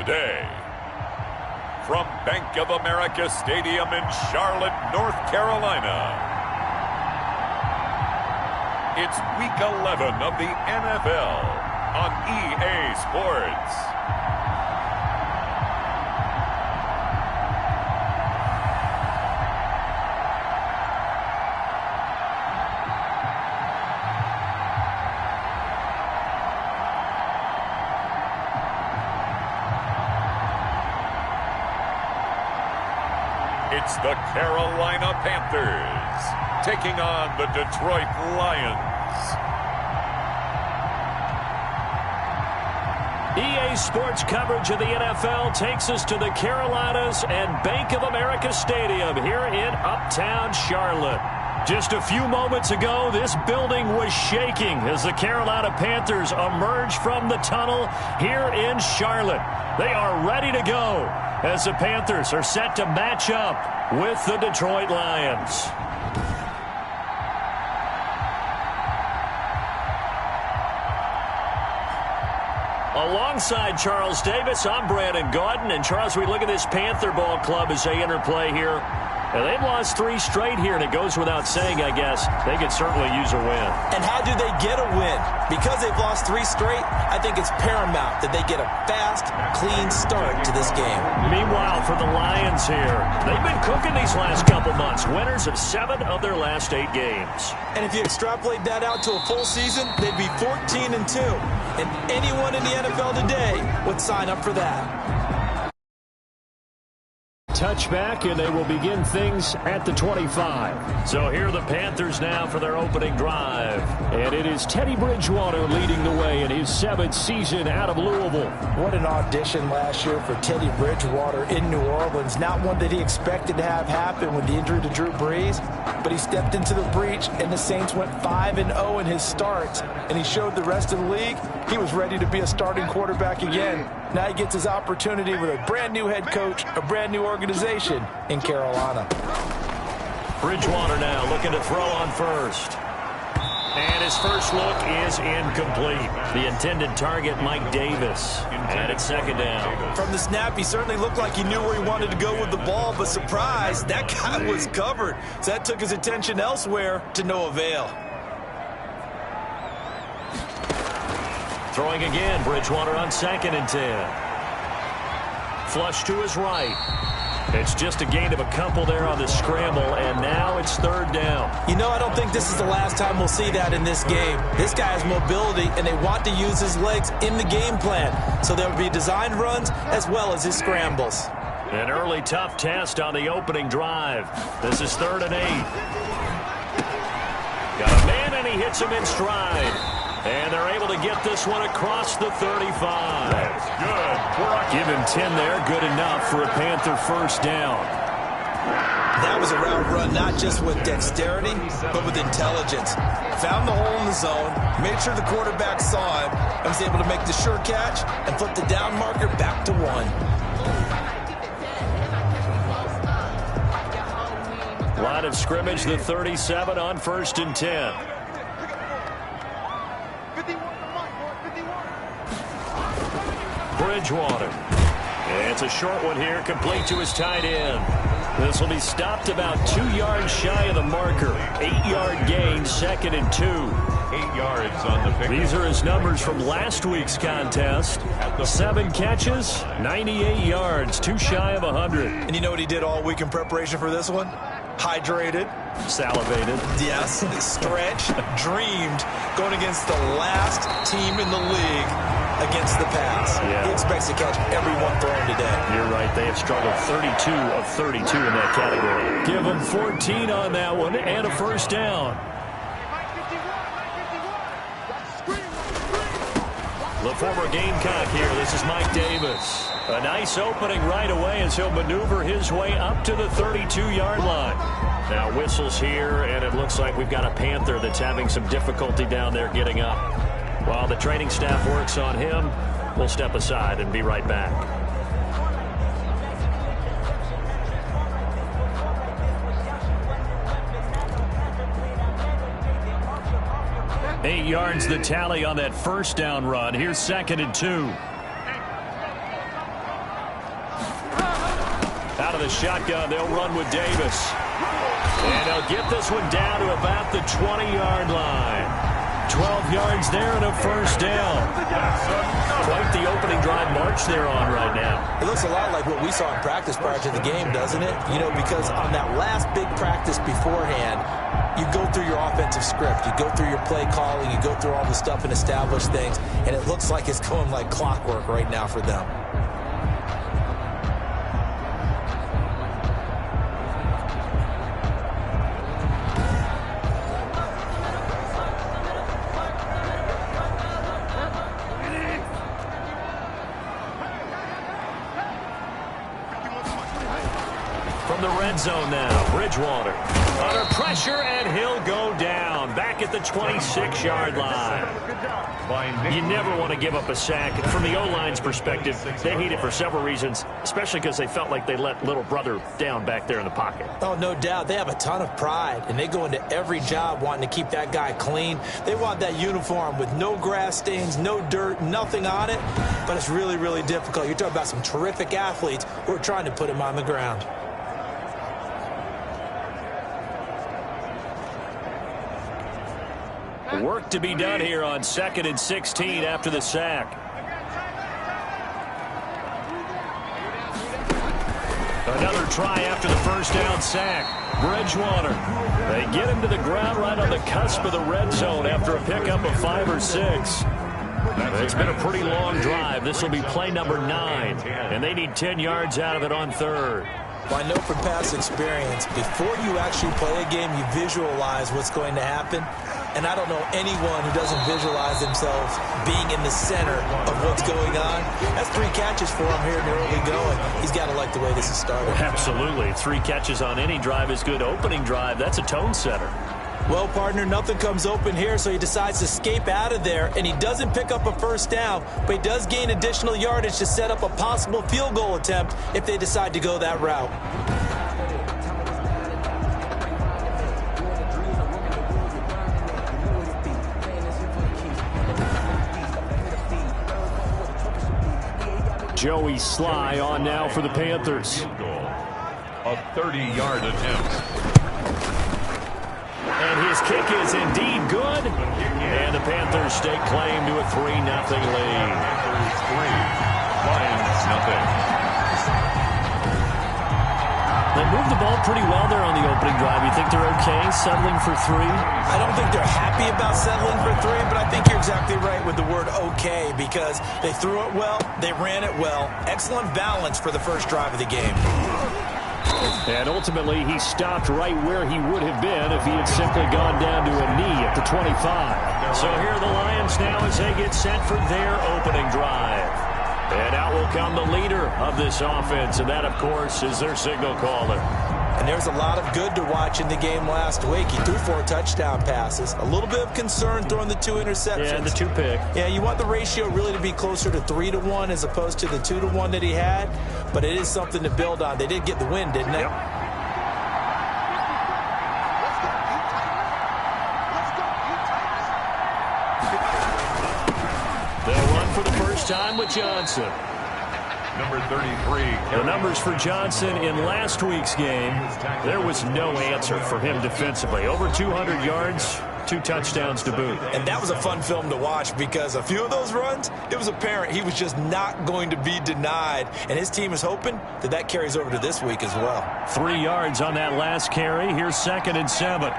today. From Bank of America Stadium in Charlotte, North Carolina, it's Week 11 of the NFL on EA Sports. It's the Carolina Panthers taking on the Detroit Lions. EA Sports coverage of the NFL takes us to the Carolinas and Bank of America Stadium here in Uptown Charlotte. Just a few moments ago, this building was shaking as the Carolina Panthers emerged from the tunnel here in Charlotte. They are ready to go as the Panthers are set to match up with the Detroit Lions. Alongside Charles Davis, I'm Brandon Gaudin. And Charles, we look at this Panther ball club as they interplay here. And they've lost 3 straight here, and it goes without saying, I guess, they could certainly use a win. And how do they get a win? Because they've lost 3 straight, I think it's paramount that they get a fast, clean start to this game. Meanwhile, for the Lions here, they've been cooking these last couple months. Winners of 7 of their last 8 games. And if you extrapolate that out to a full season, they'd be 14-2. And anyone in the NFL today would sign up for that. Touchback, and they will begin things at the 25. So here are the Panthers now for their opening drive. And it is Teddy Bridgewater leading the way in his 7th season out of Louisville. What an audition last year for Teddy Bridgewater in New Orleans. Not one that he expected to have happen with the injury to Drew Brees, but he stepped into the breach, and the Saints went 5-0 in his starts, and he showed the rest of the league he was ready to be a starting quarterback again. Now he gets his opportunity with a brand-new head coach, a brand-new organization in Carolina. Bridgewater now looking to throw on first. And his first look is incomplete. The intended target, Mike Davis. And it's second down. From the snap, he certainly looked like he knew where he wanted to go with the ball, but surprise, that guy was covered. So that took his attention elsewhere to no avail. Throwing again, Bridgewater on 2nd and 10. Flush to his right. It's just a gain of a couple there on the scramble, and now it's 3rd down. You know, I don't think this is the last time we'll see that in this game. This guy has mobility, and they want to use his legs in the game plan. So there will be designed runs as well as his scrambles. An early tough test on the opening drive. This is 3rd and 8. Got a man, and he hits him in stride. And they're able to get this one across the 35. That's good. Give him 10 there. Good enough for a Panther first down. That was a route run not just with dexterity, but with intelligence. Found the hole in the zone, made sure the quarterback saw him, and was able to make the sure catch and flip the down marker back to 1. Line of scrimmage, the 37 on 1st and 10. Bridgewater. And it's a short one here, complete to his tight end. This will be stopped about 2 yards shy of the marker. 8-yard gain, 2nd and 2. 8 yards on the pick. These are his numbers from last week's contest. 7 catches, 98 yards, 2 shy of 100. And you know what he did all week in preparation for this one? Hydrated. Salivated. Yes, stretched, dreamed, going against the last team in the league against the pass. Yeah. He expects to catch every one thrown today. You're right. They have struggled 32 of 32 in that category. Give them 14 on that one and a first down. The former Gamecock here. This is Mike Davis. A nice opening right away as he'll maneuver his way up to the 32-yard line. Now whistles here, and it looks like we've got a Panther that's having some difficulty down there getting up. While the training staff works on him, we'll step aside and be right back. 8 yards the tally on that first down run. Here's 2nd and 2. of the shotgun. They'll run with Davis. And they'll get this one down to about the 20-yard line. 12 yards there and a first down. Quite the opening drive march they're on right now. It looks a lot like what we saw in practice prior to the game, doesn't it? You know, because on that last big practice beforehand, you go through your offensive script. You go through your play calling. You go through all the stuff and establish things. And it looks like it's going like clockwork right now for them. From the red zone now, Bridgewater under pressure, and he'll go down back at the 26-yard line. You never want to give up a sack. From the O-line's perspective, they hate it for several reasons, especially because they felt like they let little brother down back there in the pocket. Oh, no doubt. They have a ton of pride, and they go into every job wanting to keep that guy clean. They want that uniform with no grass stains, no dirt, nothing on it, but it's really, really difficult. You're talking about some terrific athletes who are trying to put him on the ground. Work to be done here on 2nd and 16 after the sack. Another try after the first down sack. Bridgewater. They get him to the ground right on the cusp of the red zone after a pickup of 5 or 6. It's been a pretty long drive. This will be play number 9, and they need 10 yards out of it on 3rd. Well, I know from past experience, before you actually play a game, you visualize what's going to happen. And I don't know anyone who doesn't visualize themselves being in the center of what's going on. That's 3 catches for him here in the early going. He's got to like the way this is started. Absolutely. 3 catches on any drive is good. Opening drive, that's a tone setter. Well, partner, nothing comes open here, so he decides to escape out of there, and he doesn't pick up a first down, but he does gain additional yardage to set up a possible field goal attempt if they decide to go that route. Joey Sly on now for the Panthers. A 30-yard attempt. And his kick is indeed good. And the Panthers stake claim to a 3-0 lead. Panthers 3, Lions nothing. They moved the ball pretty well there on the opening drive. You think they're okay settling for 3? I don't think they're happy about settling for 3, but I think you're exactly right with the word okay, because they threw it well, they ran it well. Excellent balance for the first drive of the game. And ultimately, he stopped right where he would have been if he had simply gone down to a knee at the 25. So here are the Lions now as they get set for their opening drive. And out will come the leader of this offense, and that, of course, is their signal caller. And there's a lot of good to watch in the game last week. He threw 4 touchdown passes. A little bit of concern throwing the 2 interceptions. Yeah, the 2 pick. Yeah, you want the ratio really to be closer to 3-1 as opposed to the 2-1 that he had. But it is something to build on. They did get the win, didn't they? Yep. Time with Johnson. Number 33. The numbers for Johnson in last week's game, there was no answer for him defensively. Over 200 yards, 2 touchdowns to boot. And that was a fun film to watch because a few of those runs, it was apparent he was just not going to be denied. And his team is hoping that that carries over to this week as well. 3 yards on that last carry. Here's 2nd and 7.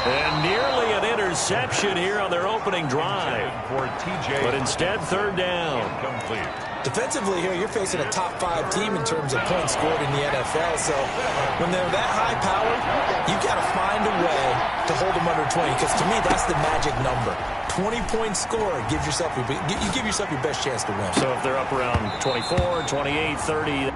And nearly an interception here on their opening drive. But instead, 3rd down. Defensively here, you're facing a top 5 team in terms of points scored in the NFL. So when they're that high powered, you've got to find a way to hold them under 20. Because to me, that's the magic number. 20-point score gives yourself you give yourself your best chance to win. So if they're up around 24, 28, 30...